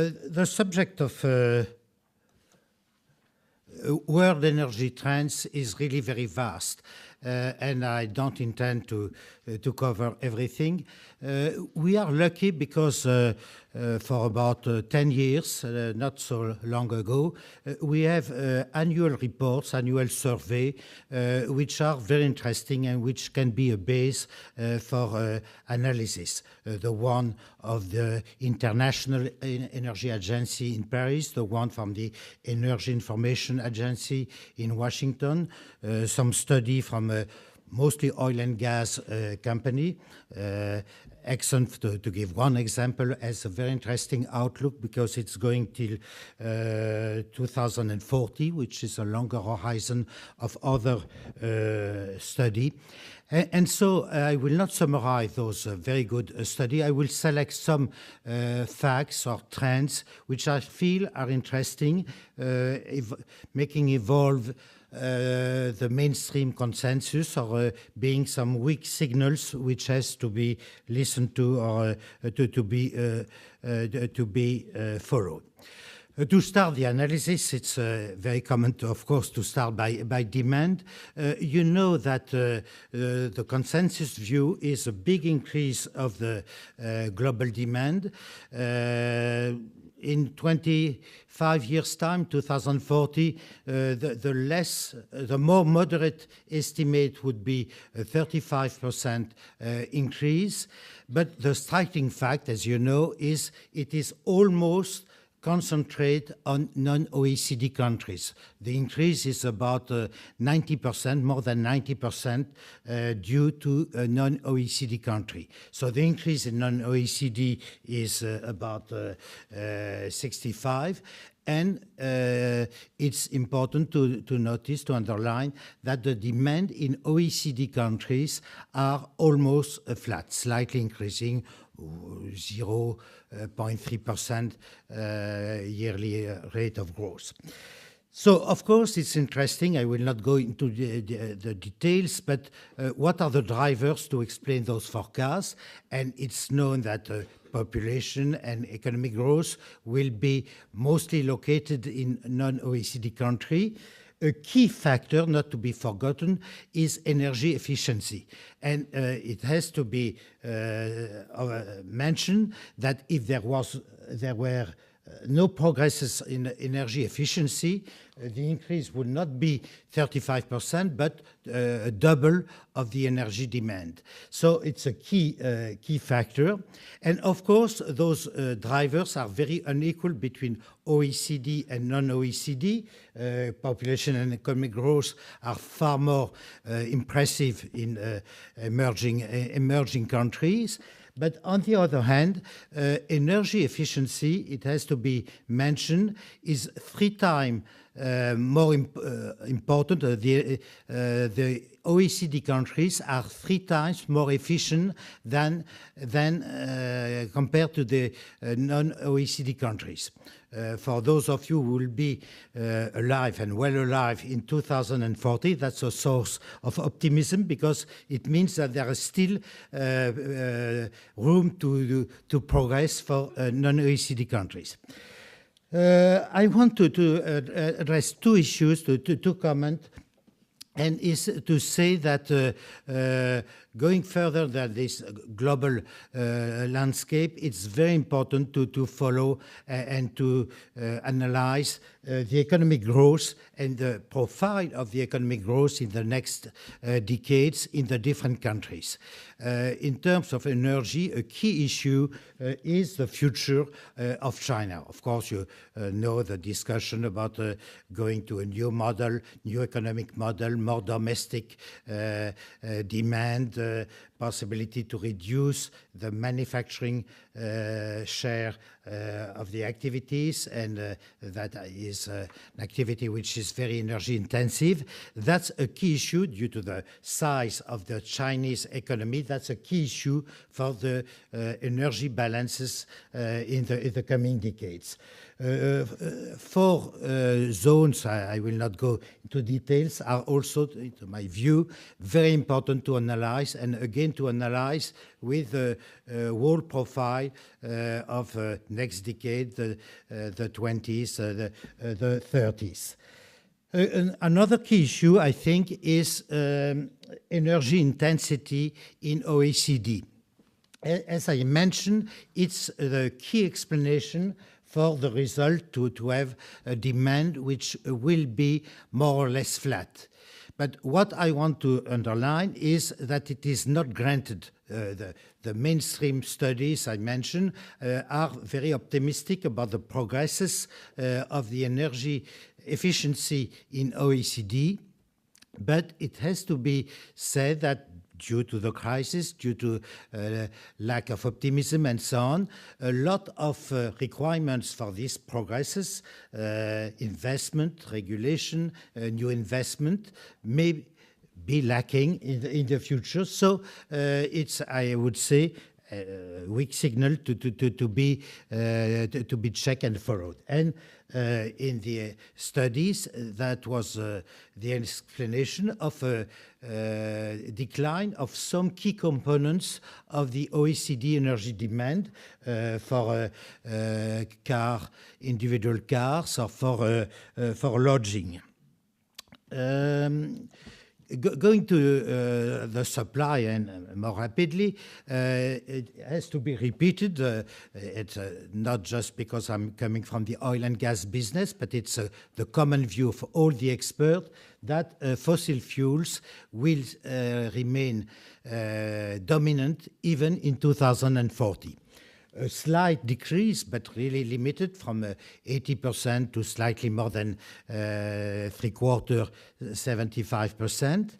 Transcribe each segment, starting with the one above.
The subject of world energy trends is really very vast, and I don't intend to cover everything. We are lucky because for about 10 years, not so long ago, we have annual reports, annual survey, which are very interesting and which can be a base for analysis. The one of the International Energy Agency in Paris, the one from the Energy Information Agency in Washington, some study from mostly oil and gas company. Exxon, to give one example, has a very interesting outlook because it's going till 2040, which is a longer horizon of other study. And so I will not summarize those very good studies. I will select some facts or trends which I feel are interesting, making evolve the mainstream consensus, or being some weak signals which has to be listened to or to be followed. To start the analysis, it's very common, of course, to start by demand. You know that the consensus view is a big increase of the global demand. In 25 years' time, 2040, the more moderate estimate would be a 35% increase. But the striking fact, as you know, is it is almost concentrate on non-OECD countries. The increase is about 90%, more than 90%, due to a non-OECD country. So the increase in non-OECD is about 65%. And it's important to notice, to underline, that the demand in OECD countries are almost flat, slightly increasing, 0.3% yearly rate of growth. So, of course, it's interesting. I will not go into the details, but what are the drivers to explain those forecasts? And it's known that population and economic growth will be mostly located in non-OECD countries. A key factor, not to be forgotten, is energy efficiency. And it has to be mentioned that if there were no progresses in energy efficiency, the increase would not be 35%, but double of the energy demand. So it's a key factor. And of course, those drivers are very unequal between OECD and non-OECD. Population and economic growth are far more impressive in emerging countries. But on the other hand, energy efficiency, it has to be mentioned, is 3 times more important. The OECD countries are 3 times more efficient than compared to the non-OECD countries. For those of you who will be alive and well alive in 2040, that's a source of optimism, because it means that there is still room to progress for non-OECD countries. I want to address 2 issues, to comment, and is to say that going further than this global landscape, it's very important to follow and to analyze the economic growth and the profile of the economic growth in the next decades in the different countries. In terms of energy, a key issue is the future of China. Of course, you know the discussion about going to a new model, new economic model, more domestic demand, possibility to reduce the manufacturing share of the activities, and that is an activity which is very energy intensive. That's a key issue due to the size of the Chinese economy. That's a key issue for the energy balances in the coming decades. Four zones, I will not go into details, are also, to my view, very important to analyze, and again to analyze with the whole profile of next decade, the 20s, the 30s. Another key issue, I think, is energy intensity in OECD. As I mentioned, it's the key explanation for the result to have a demand which will be more or less flat. But what I want to underline is that it is not granted. The mainstream studies I mentioned are very optimistic about the progresses of the energy efficiency in OECD, but it has to be said that due to the crisis, due to lack of optimism and so on, a lot of requirements for these progresses, investment, regulation, new investment, may be lacking in the future. So it's, I would say, weak signal to be checked and followed. And in the studies, that was the explanation of a decline of some key components of the OECD energy demand for individual cars or for lodging. Going to the supply and more rapidly, it has to be repeated. It's not just because I'm coming from the oil and gas business, but it's the common view of all the experts that fossil fuels will remain dominant even in 2040. A slight decrease, but really limited, from 80% to slightly more than three-quarter, 75%.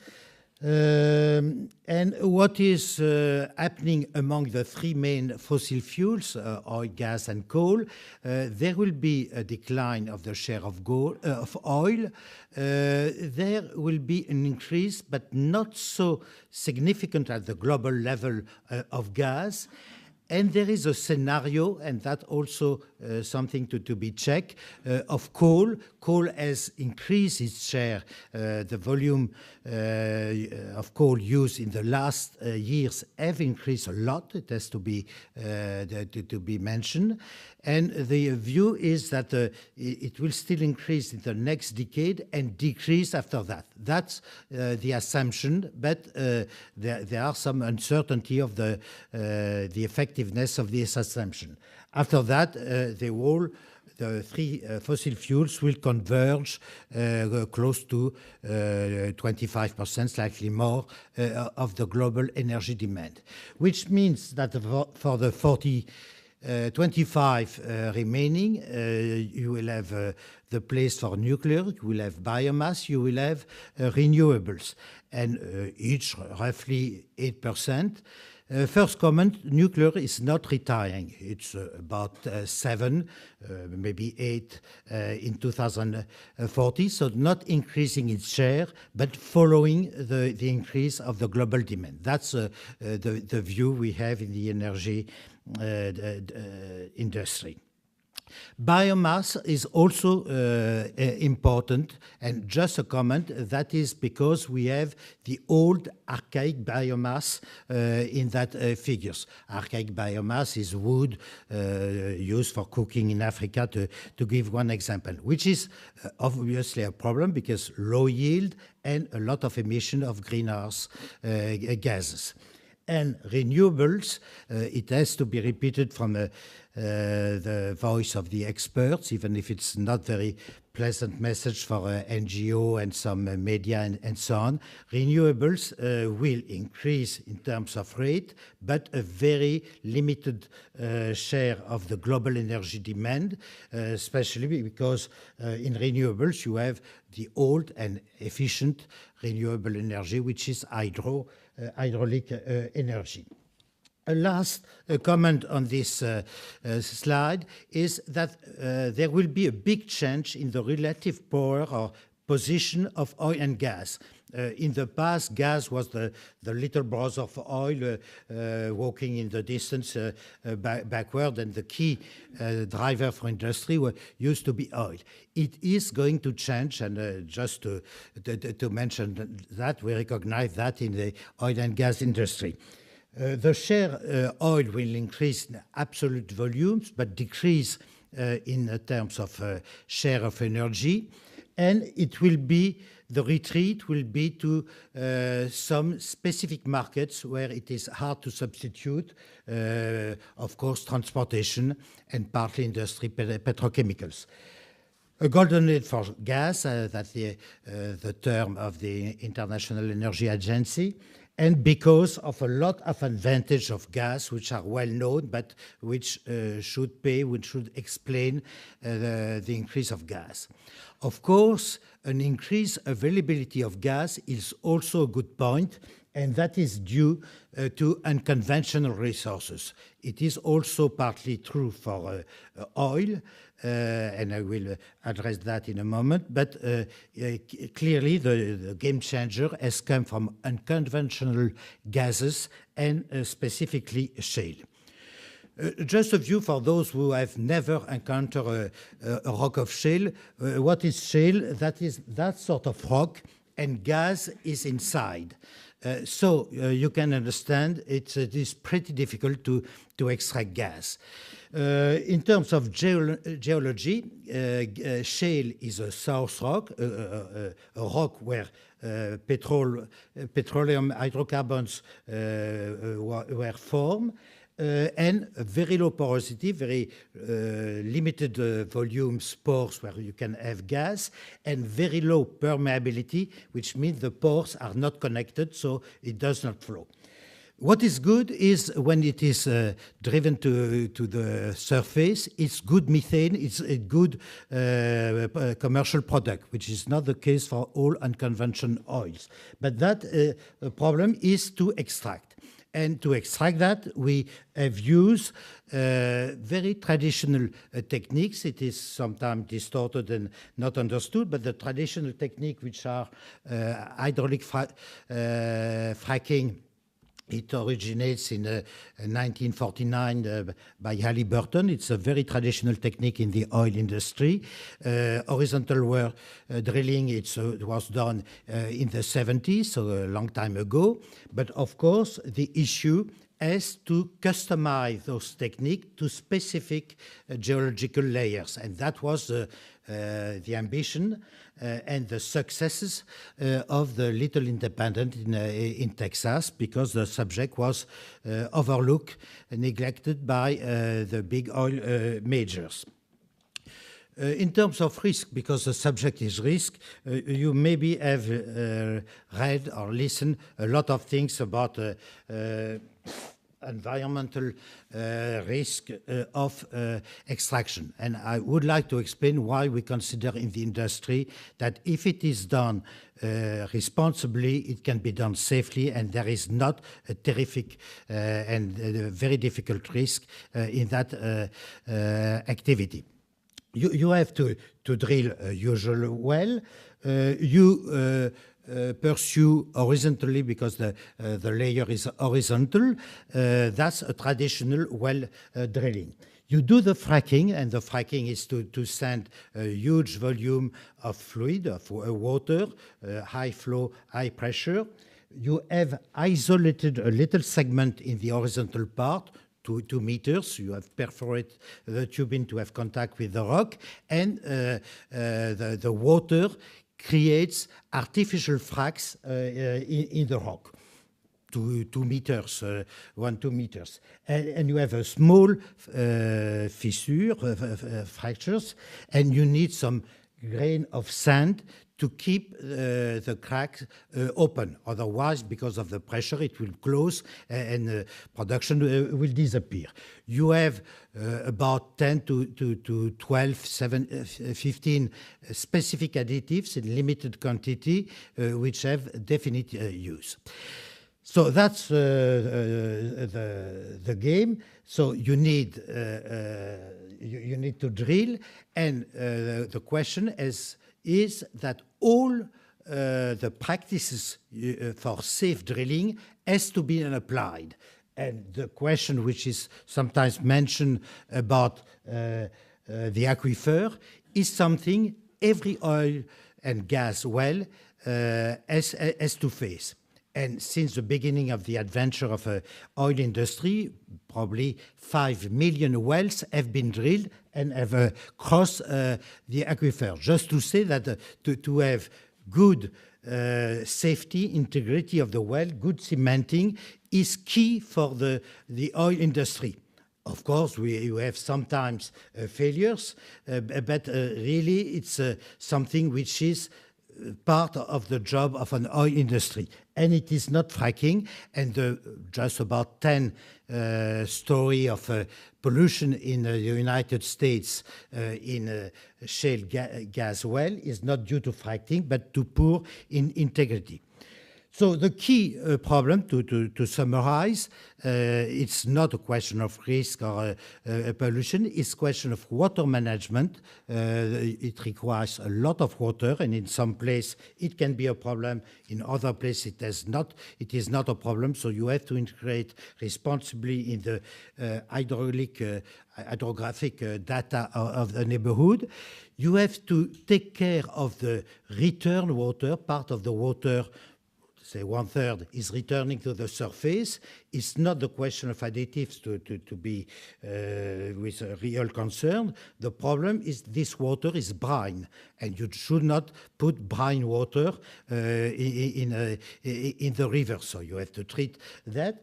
And what is happening among the three main fossil fuels, oil, gas, and coal, there will be a decline of the share of oil. There will be an increase, but not so significant at the global level of gas. And there is a scenario, and that also something to be checked, of coal. Coal has increased its share. The volume of coal used in the last years have increased a lot. It has to be mentioned. And the view is that it will still increase in the next decade and decrease after that. That's the assumption, but there are some uncertainty of the effectiveness of this assumption. After that, the three fossil fuels will converge close to 25%, slightly more, of the global energy demand, which means that for the 25 remaining, you will have the place for nuclear, you will have biomass, you will have renewables, and each roughly 8%. First comment, nuclear is not retiring. It's about 7, maybe 8 in 2040, so not increasing its share, but following the increase of the global demand. That's the view we have in the energy industry. Biomass is also important, and just a comment, that is because we have the old archaic biomass in that figures. Archaic biomass is wood used for cooking in Africa, to give one example, which is obviously a problem because low yield and a lot of emission of greenhouse gases. And renewables, it has to be repeated from the voice of the experts, even if it's not very pleasant message for NGO and some media and so on. Renewables will increase in terms of rate, but a very limited share of the global energy demand, especially because in renewables you have the old and efficient renewable energy, which is hydraulic energy. A last comment on this slide is that there will be a big change in the relative power or position of oil and gas. In the past, gas was the little brother of oil, walking in the distance backward, and the key driver for industry used to be oil. It is going to change, and just to mention that, we recognize that in the oil and gas industry. The share oil will increase in absolute volumes, but decrease in terms of share of energy, and it will be the retreat will be to some specific markets where it is hard to substitute, of course, transportation and partly industry, petrochemicals. A golden age for gas, that's the term of the International Energy Agency, and because of a lot of advantage of gas, which are well known, but which should explain the increase of gas. Of course, an increased availability of gas is also a good point, and that is due to unconventional resources. It is also partly true for oil, and I will address that in a moment, but clearly the game changer has come from unconventional gases and specifically shale. Just a view for those who have never encountered a rock of shale. What is shale? That is that sort of rock, and gas is inside. So you can understand it is pretty difficult to extract gas. In terms of geology, shale is a source rock, a rock where petroleum hydrocarbons were formed, and very low porosity, very limited volume pores where you can have gas, and very low permeability, which means the pores are not connected, so it does not flow. What is good is when it is driven to the surface, it's good methane, it's a good commercial product, which is not the case for all unconventional oils. But that problem is to extract. And to extract that, we have used very traditional techniques. It is sometimes distorted and not understood, but the traditional technique, which are hydraulic fracking, it originates in 1949 by Halliburton. It's a very traditional technique in the oil industry. Horizontal drilling, it was done in the 70s, so a long time ago. But of course, the issue is to customize those techniques to specific geological layers. And that was the ambition and the successes of the Little Independent in Texas, because the subject was overlooked and neglected by the big oil majors. In terms of risk, because the subject is risk, you maybe have read or listened a lot of things about environmental risk of extraction. And I would like to explain why we consider in the industry that if it is done responsibly, it can be done safely, and there is not a terrific and very difficult risk in that activity. You have to drill a usual well. You pursue horizontally because the layer is horizontal. That's a traditional well drilling. You do the fracking, and the fracking is to send a huge volume of fluid, of water, high flow, high pressure. You have isolated a little segment in the horizontal part, 2 meters. You have perforated the tubing to have contact with the rock, and the water creates artificial fracks in the rock, 2 meters, 2 meters. And you have a small fissure, fractures, and you need some grain of sand to keep the cracks open. Otherwise, because of the pressure, it will close and production will disappear. You have about 10 to 12, 15 specific additives in limited quantity, which have definite use. So that's the game. So you need to drill, and the question is is that all the practices for safe drilling has to be applied. And the question which is sometimes mentioned about the aquifer is something every oil and gas well has to face. And since the beginning of the adventure of the oil industry, probably 5 million wells have been drilled and have crossed the aquifer. Just to say that to have good safety, integrity of the well, good cementing is key for the oil industry. Of course, you have sometimes failures, but really it's something which is part of the job of an oil industry. And it is not fracking. And just about 10 story of pollution in the United States in shale gas well is not due to fracking, but to poor integrity. So the key problem, to summarize, it's not a question of risk or pollution, it's a question of water management. It requires a lot of water, and in some places it can be a problem, in other places it is not a problem, so you have to integrate responsibly in the hydrographic data of the neighborhood. You have to take care of the return water, part of the water, say 1/3 is returning to the surface. It's not the question of additives to be with a real concern. The problem is this water is brine, and you should not put brine water in the river, so you have to treat that.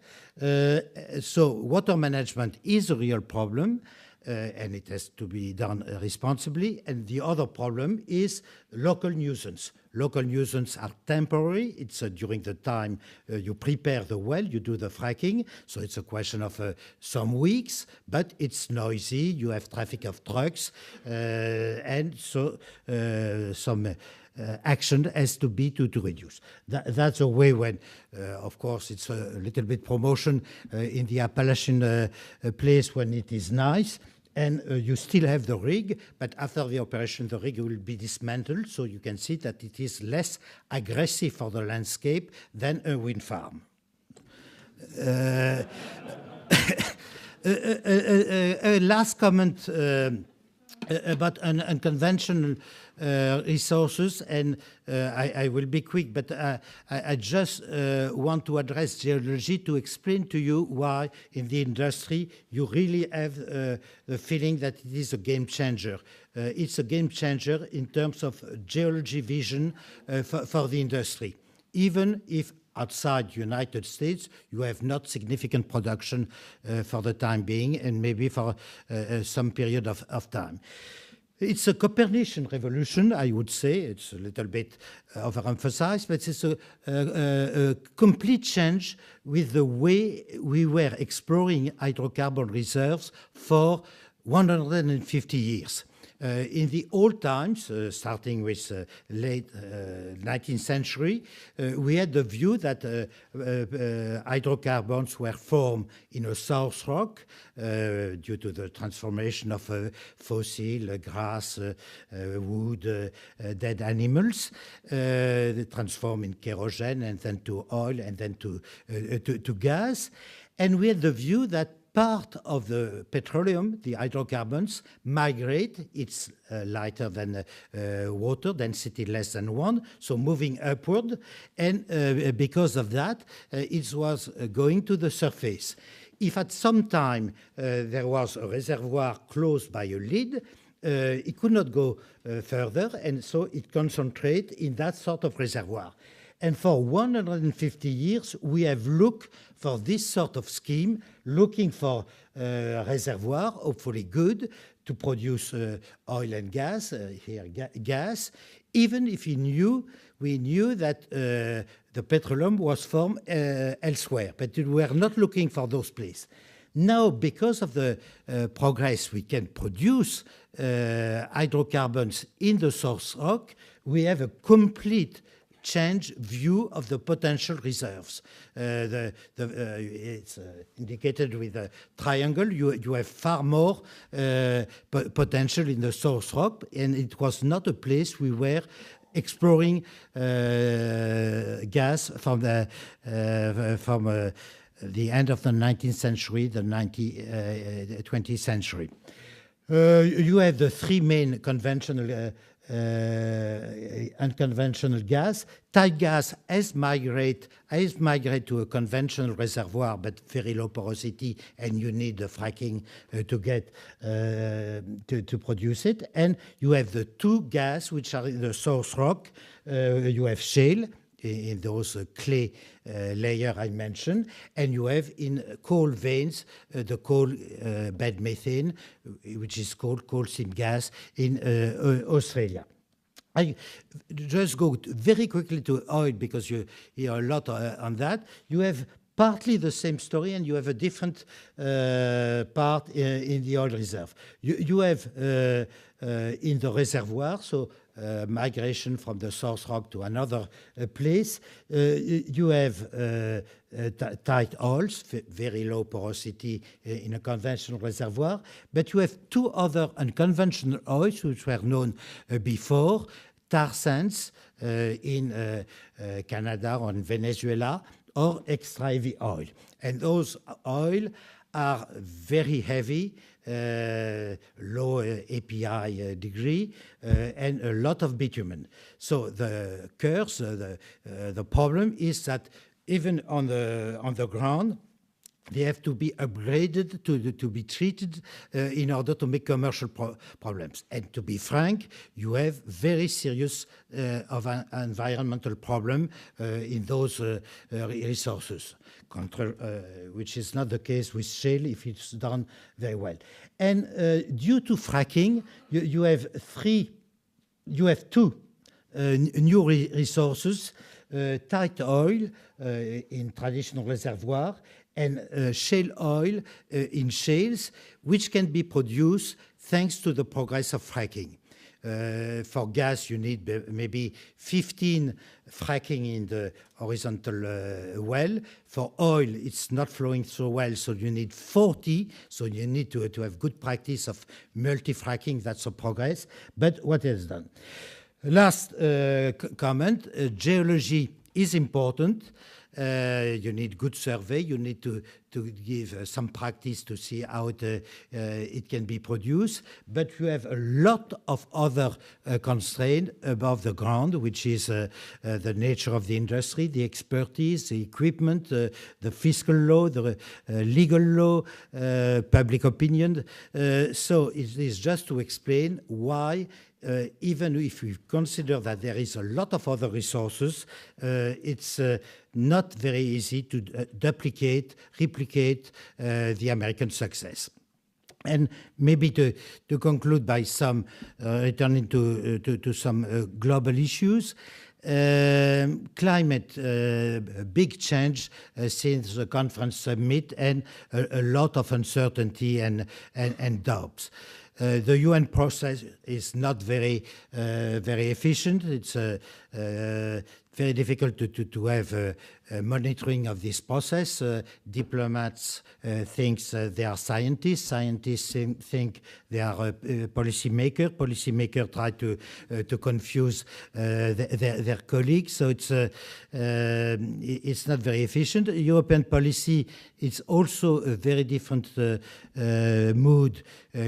So water management is a real problem. And it has to be done responsibly. And the other problem is local nuisance. Local nuisance are temporary. It's during the time you prepare the well, you do the fracking. So it's a question of some weeks, but it's noisy. You have traffic of trucks. And so some action has to be to reduce. That's a way when, of course, it's a little bit promotion in the Appalachian place when it is nice. And you still have the rig, but after the operation, the rig will be dismantled, so you can see that it is less aggressive for the landscape than a wind farm. Last comment about unconventional resources, and I will be quick, but I just want to address geology to explain to you why in the industry you really have the feeling that it is a game changer. It's a game changer in terms of geology vision for the industry. Even if outside the United States, you have not significant production for the time being, and maybe for some period of time. It's a Copernican revolution, I would say. It's a little bit overemphasized, but it's a complete change with the way we were exploring hydrocarbon reserves for 150 years. In the old times, starting with late 19th century, we had the view that hydrocarbons were formed in a source rock due to the transformation of fossil, grass, wood, dead animals. They transform in kerosene and then to oil and then to gas. And we had the view that part of the petroleum, the hydrocarbons, migrate. It's lighter than water, density less than 1, so moving upward. And because of that, it was going to the surface. If at some time there was a reservoir closed by a lid, it could not go further, and so it concentrates in that sort of reservoir. And for 150 years, we have looked for this sort of scheme, looking for reservoir, hopefully good, to produce oil and gas, here gas, even if we knew that the petroleum was formed elsewhere, but we were not looking for those places. Now, because of the progress, we can produce hydrocarbons in the source rock. We have a complete changed view of the potential reserves. It's indicated with a triangle. You have far more potential in the source rock, and it was not a place we were exploring gas from the end of the 19th century, the 20th century. You have the three main conventional unconventional gas. Tight gas has migrated to a conventional reservoir, but very low porosity, and you need the fracking to get to produce it. And you have the two gas which are in the source rock. You have shale in those clay layer I mentioned, and you have in coal veins the coal bed methane, which is called coal seam gas in Australia. I just go very quickly to oil because you hear a lot on that. You have partly the same story, and you have a different part in the oil reserve. You have in the reservoir, so migration from the source rock to another place. You have tight oils, very low porosity in a conventional reservoir, but you have two other unconventional oils which were known before, tar sands in Canada or in Venezuela, or extra heavy oil. And those oil are very heavy, low API degree, and a lot of bitumen. So the curse, the problem is that even on the ground, they have to be upgraded to be treated in order to make commercial problems. And to be frank, you have very serious of an environmental problem in those resources, which is not the case with shale if it's done very well. And due to fracking, you have two new resources, tight oil in traditional reservoir, and shale oil in shales, which can be produced thanks to the progress of fracking. For gas, you need maybe 15 fracking in the horizontal well. For oil, it's not flowing so well, so you need 40. So you need to have good practice of multi-fracking. That's a progress. But what is done? Last comment, geology is important. You need good survey. You need to give some practice to see how it can be produced. But you have a lot of other constraints above the ground, which is the nature of the industry, the expertise, the equipment, the fiscal law, the legal law, public opinion. So it is just to explain why even if we consider that there is a lot of other resources, it's not very easy to replicate the American success. And maybe to conclude by some returning to some global issues. Climate, big change since the conference summit, and a lot of uncertainty and doubts. The UN process is not very efficient. It's very difficult to have monitoring of this process. Diplomats think they are scientists. Scientists think they are policymakers. Policymakers try to confuse their colleagues. So it's not very efficient. European policy is also a very different mood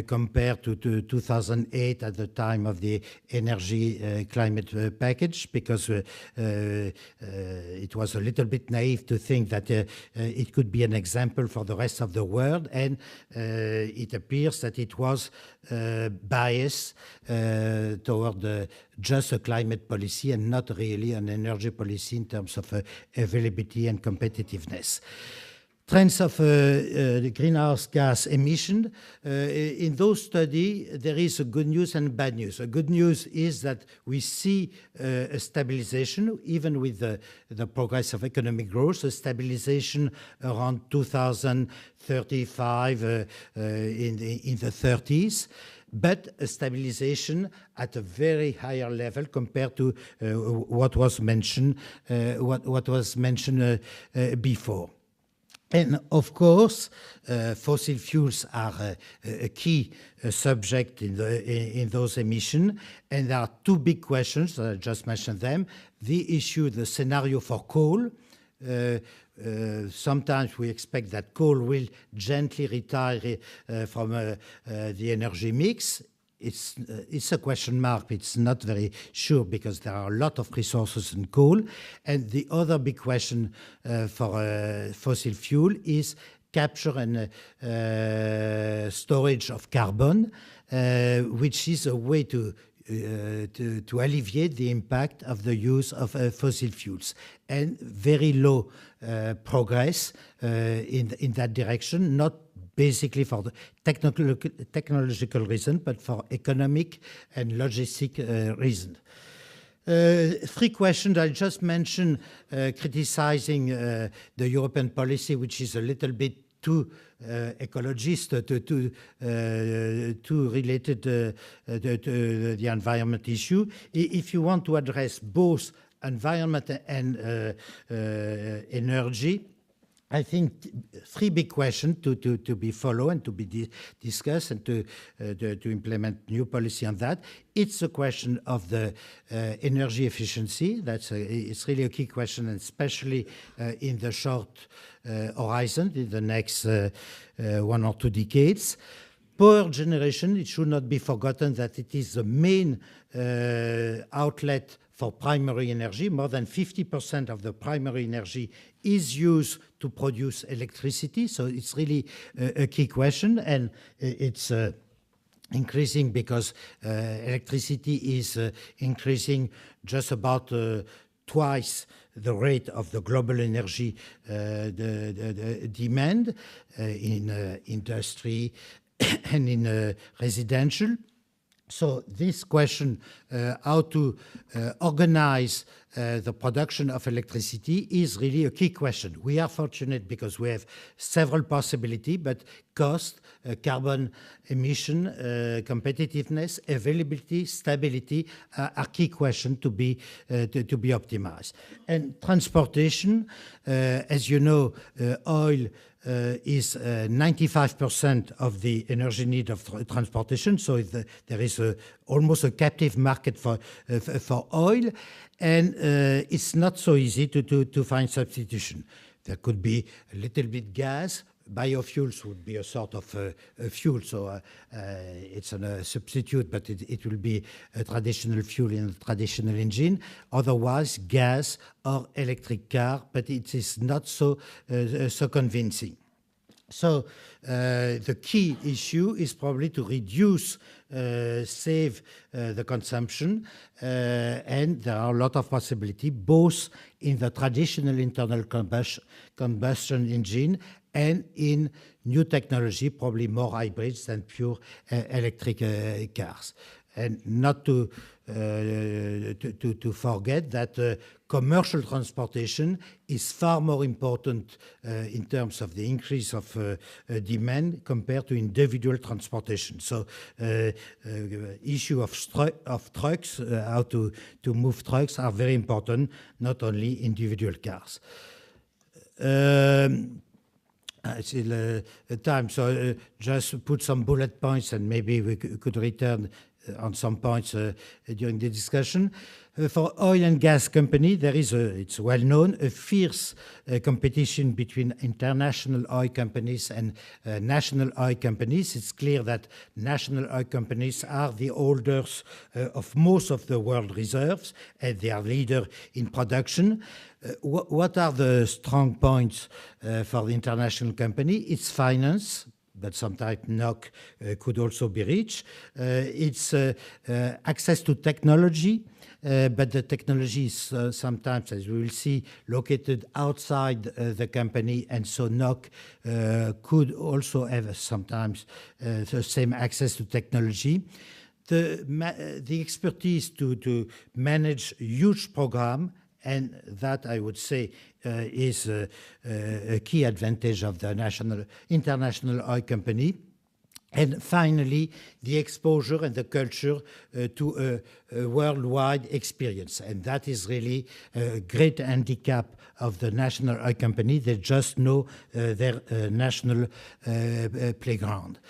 compared to 2008 at the time of the energy climate package, because it was a little bit naive to think that it could be an example for the rest of the world, and it appears that it was biased toward just a climate policy and not really an energy policy in terms of availability and competitiveness. Trends of the greenhouse gas emission. In those studies, there is a good news and bad news. The good news is that we see a stabilization, even with the progress of economic growth, a stabilization around 2035 in the 30s, but a stabilization at a very higher level compared to what was mentioned before. And of course, fossil fuels are a key subject in those emissions. And there are two big questions, I just mentioned them. The issue, the scenario for coal. Sometimes we expect that coal will gently retire from the energy mix. It's a question mark. It's not very sure because there are a lot of resources in coal. And the other big question for fossil fuel is capture and storage of carbon, which is a way to alleviate the impact of the use of fossil fuels. And very low progress in that direction, not basically for the technological reason, but for economic and logistic reason. Three questions I just mentioned, criticizing the European policy, which is a little bit too ecologist, too related to the environment issue. If you want to address both environment and energy, I think three big questions to be followed and to be discussed and to implement new policy on that. It's a question of the energy efficiency. It's really a key question, and especially in the short horizon, in the next 1 or 2 decades. Power generation, it should not be forgotten that it is the main outlet for primary energy. More than 50% of the primary energy is used to produce electricity. So it's really a key question, and it's increasing because electricity is increasing just about twice the rate of the global energy demand in industry and in residential. So this question, how to organize the production of electricity, is really a key question. We are fortunate because we have several possibilities, but cost, carbon emission, competitiveness, availability, stability are key questions to be optimized. And transportation, as you know, oil is 95% of the energy need of transportation. So there is almost a captive market for oil, and it's not so easy to find substitution. There could be a little bit gas. Biofuels would be a sort of a fuel, so it's a substitute, but it will be a traditional fuel in a traditional engine. Otherwise, gas or electric car, but it is not so convincing. So the key issue is probably to reduce, save the consumption, and there are a lot of possibilities, both in the traditional internal combustion engine and in new technology, probably more hybrids than pure electric cars. And not to forget that commercial transportation is far more important in terms of the increase of demand compared to individual transportation. So issue of trucks, how to move trucks are very important, not only individual cars. I see the time, so just put some bullet points and maybe we could return on some points during the discussion. For oil and gas company, there is it's well known, a fierce competition between international oil companies and national oil companies. It's clear that national oil companies are the holders of most of the world reserves, and they are leader in production. What are the strong points for the international company? It's finance, but sometimes NOC could also be reached. It's access to technology, but the technology is sometimes, as we will see, located outside the company, and so NOC could also have sometimes the same access to technology. The expertise to manage huge program, and that I would say is a key advantage of the international oil company. And finally, the exposure and the culture to a worldwide experience. And that is really a great handicap of the national oil company. They just know their national playground.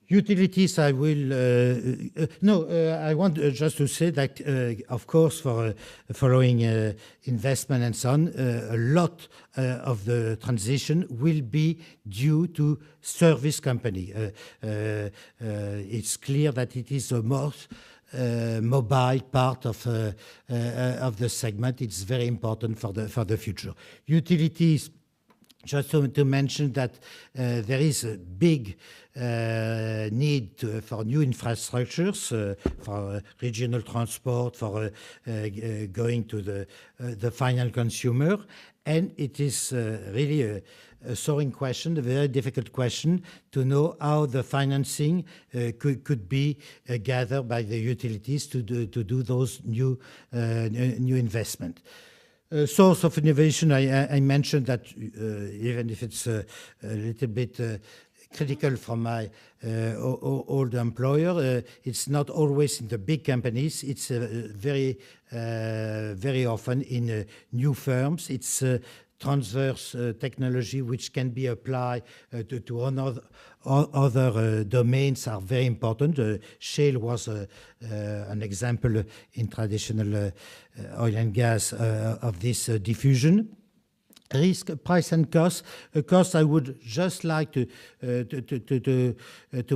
Utilities, I will... I want just to say that, of course, for following investment and so on, a lot of the transition will be due to service company. It's clear that it is the most mobile part of the segment. It's very important for the future. Utilities, just to mention that there is a big need for new infrastructures, for regional transport, for going to the final consumer. And it is really a soaring question, a very difficult question, to know how the financing could be gathered by the utilities to do those new investment. Source of innovation, I mentioned that even if it's a little bit critical from my old employer, it's not always in the big companies. It's very often in new firms. It's transverse technology which can be applied to other domains are very important. Shale was an example in traditional oil and gas of this diffusion. Risk, price, and cost. Cost, I would just like to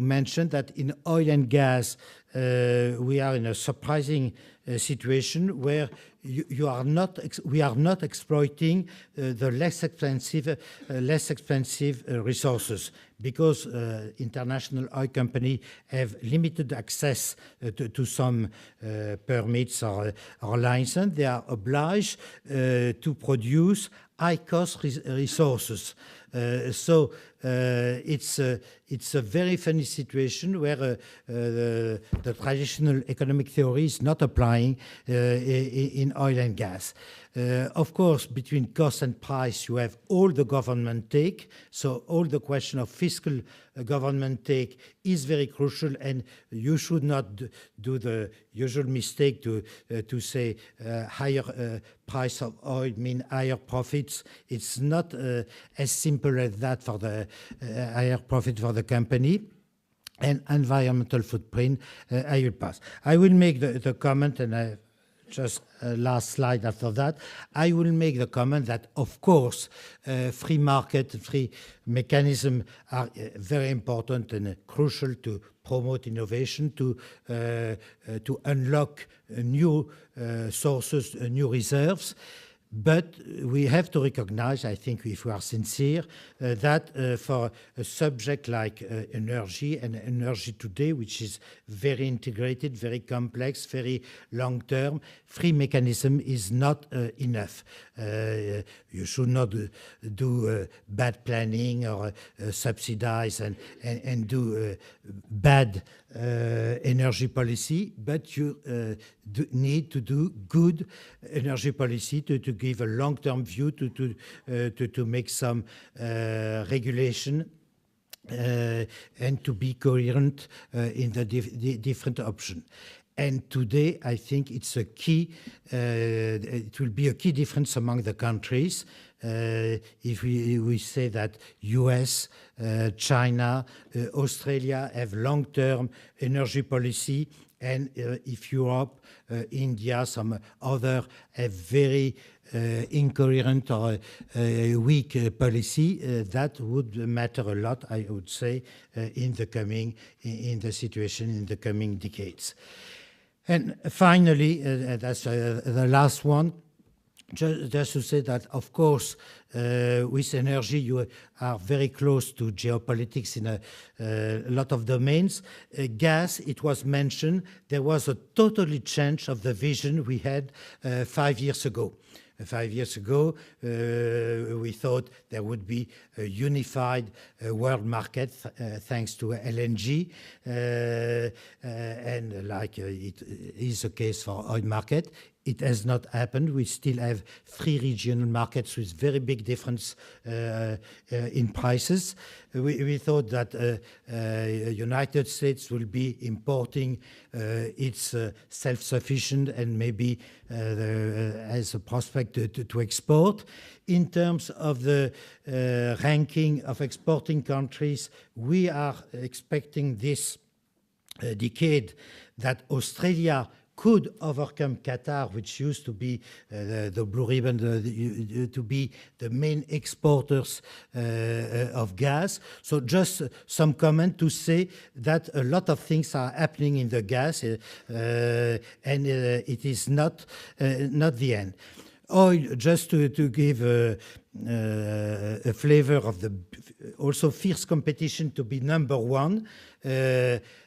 mention that in oil and gas, we are in a surprising situation where we are not exploiting the less expensive resources, because international oil companies have limited access to some permits or license. They are obliged to produce high-cost resources. So it's a very funny situation where the traditional economic theory is not applying in oil and gas. Of course, between cost and price, you have all the government take. So all the question of fiscal government take is very crucial, and you should not do the usual mistake to say higher price of oil mean higher profits. It's not as simple as that for the higher profit for the company. And environmental footprint, I will pass. I will make the comment, and just last slide after that, I will make the comment that, of course, free market, free mechanism are very important and crucial to promote innovation, to unlock new sources, new reserves. But we have to recognize, I think, if we are sincere, that for a subject like energy, and energy today, which is very integrated, very complex, very long-term, free mechanism is not enough. You should not do bad planning or subsidize and do bad energy policy, but you need to do good energy policy to give a long-term view, to make some regulation and to be coherent in the different options. And today, I think it's a key, it will be a key difference among the countries. If we say that US, China, Australia have long-term energy policy, and if Europe, India, some other have very incoherent or weak policy, that would matter a lot, I would say, in the situation in the coming decades. And finally, that's the last one. just to say that, of course, with energy, you are very close to geopolitics in a lot of domains. Gas, it was mentioned, there was a totally change of the vision we had 5 years ago. 5 years ago, we thought there would be a unified world market thanks to LNG, and like it is the case for oil market. It has not happened. We still have 3 regional markets with very big difference in prices. We thought that United States will be importing its self-sufficient and maybe as a prospect to export. In terms of the ranking of exporting countries, we are expecting this decade that Australia could overcome Qatar, which used to be the blue ribbon, to be the main exporters of gas. So just some comment to say that a lot of things are happening in the gas, and it is not the end. Oil, just to give a flavor of the also fierce competition to be number one.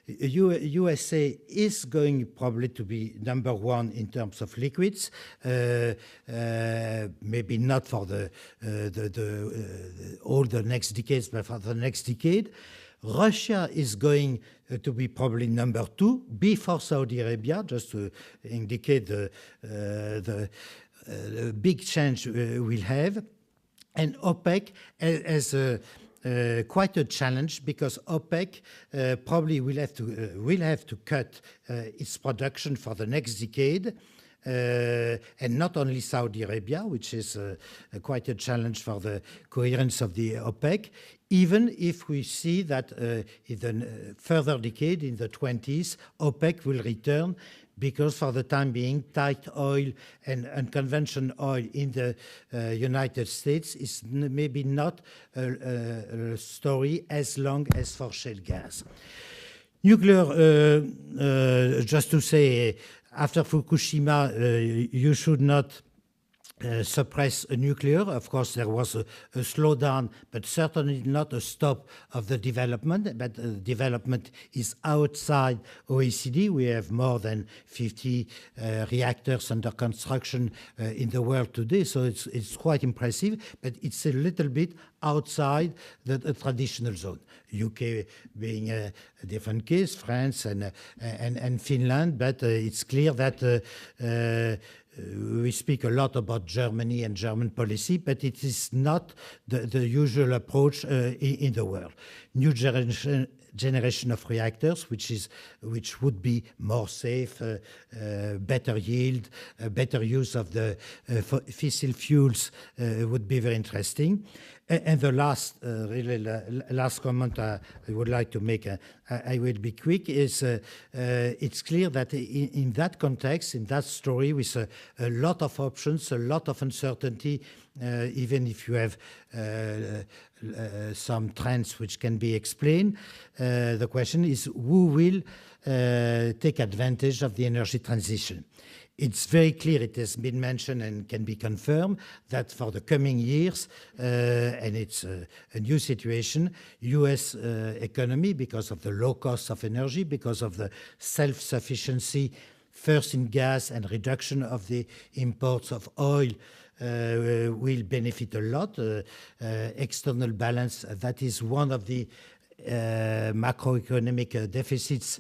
USA is going probably to be number one in terms of liquids, maybe not for all the next decades, but for the next decade. Russia is going to be probably number two before Saudi Arabia, just to indicate the big change we'll have. And OPEC has quite a challenge because OPEC probably will have to cut its production for the next decade. And not only Saudi Arabia, which is quite a challenge for the coherence of the OPEC, even if we see that in the further decade, in the 20s, OPEC will return because for the time being, tight oil and unconventional oil in the United States is maybe not a story as long as for shale gas. Nuclear, just to say, after Fukushima, you should not suppress nuclear. Of course, there was a slowdown, but certainly not a stop of the development. But the development is outside OECD. We have more than 50 reactors under construction in the world today, so it's quite impressive, but it's a little bit outside the traditional zone. UK being a different case, France and Finland, but it's clear that we speak a lot about Germany and German policy, but it is not the usual approach in the world. New generation of reactors, which would be more safe, better yield, better use of the fossil fuels would be very interesting. And the last, really last comment I would like to make, I will be quick, is it's clear that in that context, in that story, with a lot of options, a lot of uncertainty, even if you have some trends which can be explained, the question is who will take advantage of the energy transition? It's very clear, it has been mentioned and can be confirmed, that for the coming years, and it's a new situation, US economy, because of the low cost of energy, because of the self-sufficiency, first in gas and reduction of the imports of oil, will benefit a lot. External balance, that is one of the macroeconomic deficits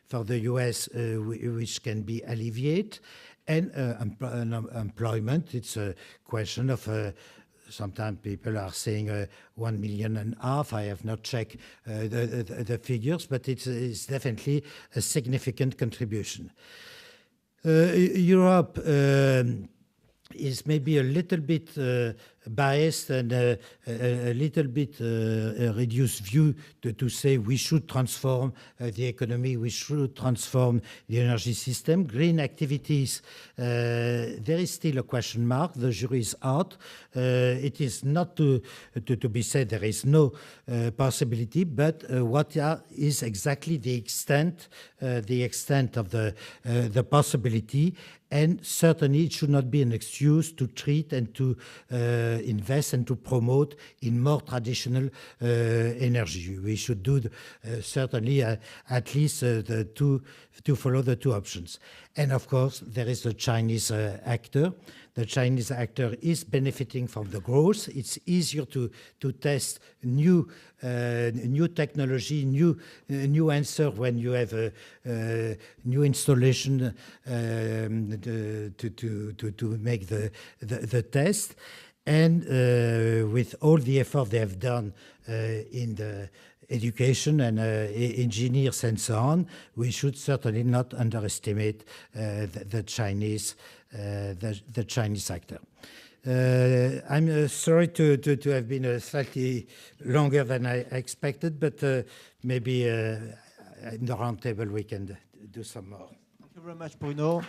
for the US, which can be alleviated. And employment, it's a question of sometimes people are saying 1.5 million. I have not checked the figures, but it's definitely a significant contribution. Europe is maybe a little bit biased and a little bit reduced view to say we should transform the economy, we should transform the energy system. Green activities, there is still a question mark. The jury is out. It is not to be said there is no possibility, but what is exactly the extent of the possibility. And certainly it should not be an excuse to treat and to invest and to promote in more traditional energy. We should do certainly at least to follow the two options. And of course, there is the Chinese actor. The Chinese actor is benefiting from the growth. It's easier to test new technology, new answer when you have a new installation to make the test. And with all the effort they have done in the education and engineers and so on, we should certainly not underestimate the Chinese actor. I'm sorry to have been slightly longer than I expected, but maybe in the round table we can do some more. Thank you very much, Bruno.